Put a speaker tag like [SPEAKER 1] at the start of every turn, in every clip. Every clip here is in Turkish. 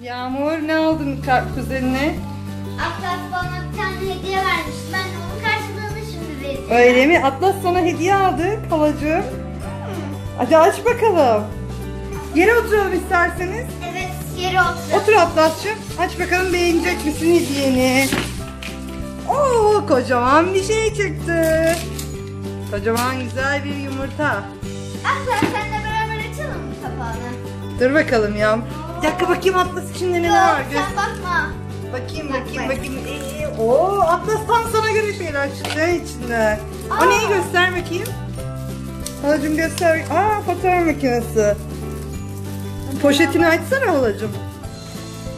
[SPEAKER 1] Yağmur ne aldın kuzenine?
[SPEAKER 2] Atlas bana bir tane hediye vermiş. Ben de onun karşılığını şimdi vereceğim.
[SPEAKER 1] Öyle mi? Atlas sana hediye aldı halacığım. Hadi aç bakalım. Yere oturalım isterseniz.
[SPEAKER 2] Evet, yere otur.
[SPEAKER 1] Otur Atlas'cığım. Aç bakalım, beğenecek misin hediyeni? Oo, kocaman bir şey çıktı. Kocaman güzel bir yumurta.
[SPEAKER 2] Atlas seninle beraber açalım mı kapağını?
[SPEAKER 1] Dur bakalım ya. Bir dakika bakayım Atlas içinde ne var?
[SPEAKER 2] Sen bakma.
[SPEAKER 1] Bakayım.
[SPEAKER 2] Bak.
[SPEAKER 1] Oo, Atlas tam sana göre şeyler çıktı içinde. O neyi, göster bakayım. Halacığım göster. Aa, fotoğraf makinesi. Poşetini açsana halacığım.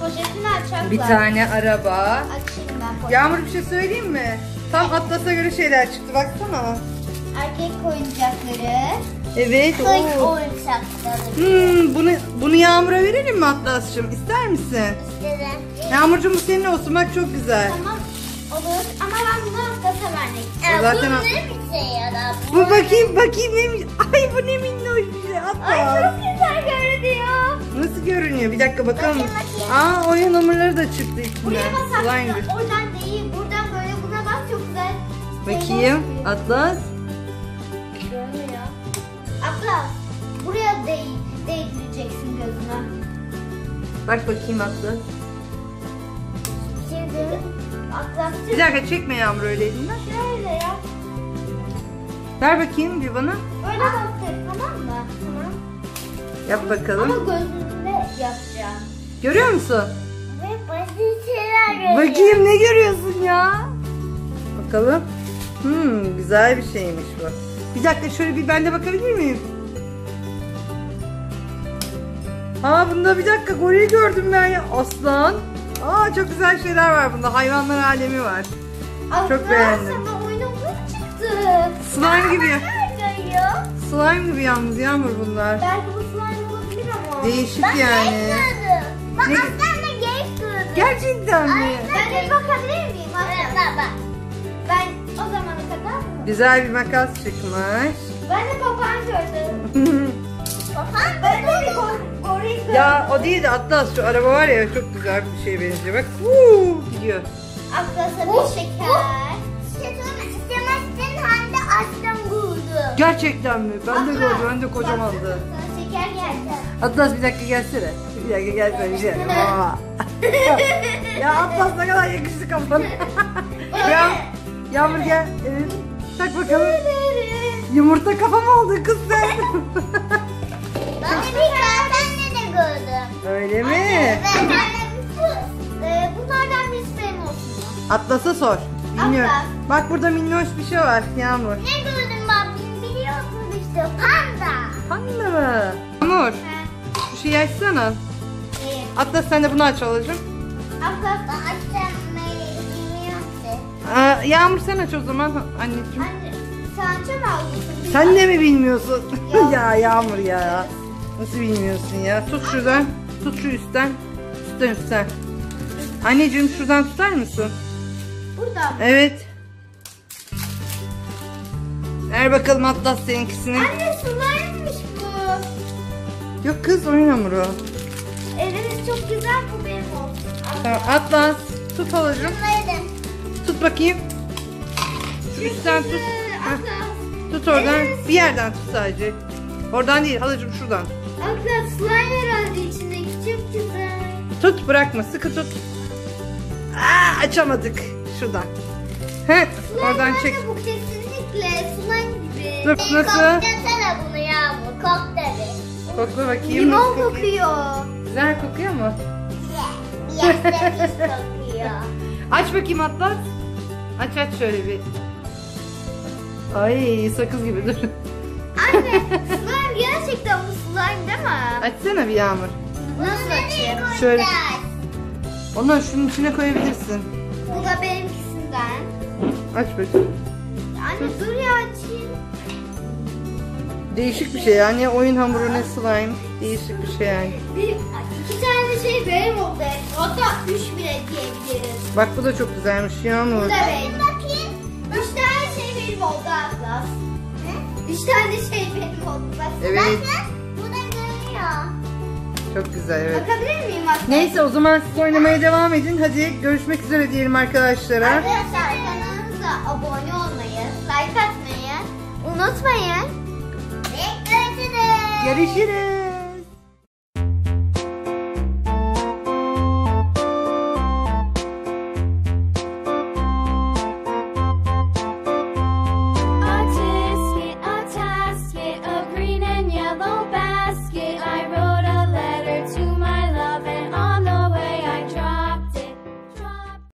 [SPEAKER 2] Poşetini açalım.
[SPEAKER 1] Bir tane araba.
[SPEAKER 2] Açayım ben poşetini.
[SPEAKER 1] Yağmur, bir şey söyleyeyim mi? Tam Atlas'a göre şeyler çıktı, baksana.
[SPEAKER 2] Erkek oyuncakları.
[SPEAKER 1] Evet.
[SPEAKER 2] Kız
[SPEAKER 1] Oo.
[SPEAKER 2] oyuncakları.
[SPEAKER 1] Bunu Yağmur'a verelim mi Atlas'cığım? İster misin?
[SPEAKER 2] İstedim.
[SPEAKER 1] Yağmurcuğum, bu senin olsun, bak çok güzel.
[SPEAKER 2] Tamam, olur ama ben bunu Atlas'a vermek istiyorum.
[SPEAKER 1] Zaten
[SPEAKER 2] Bu ne bir şey ya da?
[SPEAKER 1] Bu bakayım neymiş? Ay, bu ne minnoş bir şey Atlas.
[SPEAKER 2] Ay çok güzel görünüyor.
[SPEAKER 1] Nasıl görünüyor? Bir dakika bakalım.
[SPEAKER 2] Bakayım.
[SPEAKER 1] Aa, oyun hamurları da çıktı içinden.
[SPEAKER 2] Buraya
[SPEAKER 1] Slime
[SPEAKER 2] basarsan
[SPEAKER 1] gibi.
[SPEAKER 2] oradan değil, buradan böyle buna bak, çok güzel.
[SPEAKER 1] Bakayım Atlas.
[SPEAKER 2] Görünüyor. Atlas, buraya değdireceksin gözüne.
[SPEAKER 1] Bak bakayım Atlas.
[SPEAKER 2] Şimdi Atlas
[SPEAKER 1] Bir dakika, çekme Yağmur öyle elinden.
[SPEAKER 2] şöyle yap.
[SPEAKER 1] Ver bakayım bir bana.
[SPEAKER 2] Böyle bastır, tamam mı? Tamam.
[SPEAKER 1] Yap
[SPEAKER 2] Ama
[SPEAKER 1] bakalım.
[SPEAKER 2] gözünde yapacağım.
[SPEAKER 1] Görüyor musun?
[SPEAKER 2] Ve basit şeyler
[SPEAKER 1] Bakayım, ne görüyorsun ya? Bakalım. Güzel bir şeymiş bu. Bir dakika, şöyle bir ben de bakabilir miyim? Aa, bunda bir dakika goril gördüm ben ya. Aslan. Aa, çok güzel şeyler var bunda. Hayvanlar alemi var. Çok beğendim.
[SPEAKER 2] Sana oyun hamuru çıktı.
[SPEAKER 1] Slime gibi.
[SPEAKER 2] Nerede ya?
[SPEAKER 1] Slime gibi yalnız Yağmur bunlar.
[SPEAKER 2] Belki bu slime olabilir ama.
[SPEAKER 1] Değişik yani.
[SPEAKER 2] Bak
[SPEAKER 1] Ne-
[SPEAKER 2] aslan da geyik gördüm.
[SPEAKER 1] Gerçekten mi?
[SPEAKER 2] Ben de bakabilir miyim? Bak. Ben o zamana kadar mı?
[SPEAKER 1] Güzel bir makas çıkmış.
[SPEAKER 2] Ben de papağan gördüm. Papağan? Ben de bir goril gördüm.
[SPEAKER 1] Ya o değil de Atlas, şu araba var ya, çok güzel bir şeye benziyor. Bak gidiyor.
[SPEAKER 2] Atlas'a bir şeker. İstemezsin hem de aslan buldu.
[SPEAKER 1] Gerçekten mi? Ben de gördüm, ben de kocamandı.
[SPEAKER 2] Sana şeker geldi.
[SPEAKER 1] Atlas, bir dakika gelsene. Bir dakika gelsene. Aa. Ya Atlas, ne kadar yakıştı kafana. Ya, Yağmur gel. Evet. Tak bakalım. Yumurta kafa mı oldu kız sen?
[SPEAKER 2] Ben de bir tane de gördüm.
[SPEAKER 1] Öyle mi?
[SPEAKER 2] Bunlardan birisi benim olsun.
[SPEAKER 1] Atlas'a sor. Bilmiyorum.
[SPEAKER 2] Atlas.
[SPEAKER 1] Bak, burada minnoş bir şey var Yağmur.
[SPEAKER 2] Ne gördüm ben biliyorsun işte panda.
[SPEAKER 1] Panda mı? Yağmur, şu şeyi açsana. Atlas, sen de bunu aç alacağım.
[SPEAKER 2] Atlas'ta açmayı bilmiyorsun.
[SPEAKER 1] Yağmur, sen aç o zaman anneciğim.
[SPEAKER 2] Anne sen mi aldın?
[SPEAKER 1] Sen de mi bilmiyorsun?
[SPEAKER 2] Yok.
[SPEAKER 1] Ya Yağmur ya. Nasıl bilmiyorsun ya? Tut şuradan. Tut şu üstten. Üstten. Anneciğim, şuradan tutar mısın?
[SPEAKER 2] Burada.
[SPEAKER 1] Evet. Ver bakalım Atlas seninkisini.
[SPEAKER 2] Anne slime'mış bu.
[SPEAKER 1] Yok kız, oyun hamuru.
[SPEAKER 2] Evet çok güzel, bu benim olsun.
[SPEAKER 1] Tamam, Atlas tut halacığım.
[SPEAKER 2] Slime'ydım.
[SPEAKER 1] Tut bakayım. Şu üstten tut. Heh,
[SPEAKER 2] Atlas.
[SPEAKER 1] tut oradan.
[SPEAKER 2] Evet.
[SPEAKER 1] Bir yerden tut sadece. Oradan değil halacığım, şuradan.
[SPEAKER 2] Atlas slime herhalde içindeki, çok güzel.
[SPEAKER 1] Tut, bırakma, sıkı tut. Aa, açamadık. Şuradan. Heh, oradan
[SPEAKER 2] Slime
[SPEAKER 1] çek.
[SPEAKER 2] anne, bu kesinlikle slime gibi.
[SPEAKER 1] Dur, nasıl?
[SPEAKER 2] Koklasana bunu ya, bu kok dedi.
[SPEAKER 1] Kokla bakayım.
[SPEAKER 2] Limon
[SPEAKER 1] nasıl kokuyor?
[SPEAKER 2] kokuyor.
[SPEAKER 1] Güzel kokuyor mu?
[SPEAKER 2] Yaşlı kokuyor.
[SPEAKER 1] Aç bakayım Atlas. Aç şöyle bir. Ay, sakız gibi, dur.
[SPEAKER 2] Anne slime gerçekten bu slime değil mi?
[SPEAKER 1] Açsana bir Yağmur.
[SPEAKER 2] Nasıl açayım?
[SPEAKER 1] Şöyle. Ondan şunun içine koyabilirsin.
[SPEAKER 2] Bu da benimkisinden.
[SPEAKER 1] Aç bakayım.
[SPEAKER 2] Anne dur ya, açayım.
[SPEAKER 1] Değişik bir şey yani, oyun hamuru ne slime. Değişik bir şey yani.
[SPEAKER 2] İki tane şey benim oldu. Hatta 3 bile diyebiliriz.
[SPEAKER 1] Bak, bu da çok güzelmiş Yağmur.
[SPEAKER 2] Bu da benim. Bakayım. 3 tane şey benim oldu Atlas. 3 tane şey benim oldu. Bak,
[SPEAKER 1] Evet.
[SPEAKER 2] Bakın bu da görünüyor.
[SPEAKER 1] Çok güzel, evet.
[SPEAKER 2] Bakabilir miyim arkadaşlar?
[SPEAKER 1] Neyse, o zaman siz oynamaya devam edin. Hadi görüşmek üzere diyelim arkadaşlara.
[SPEAKER 2] Arkadaşlar kanalımıza abone olmayı, like atmayı unutmayın. Ve görüşürüz.
[SPEAKER 1] Görüşürüz.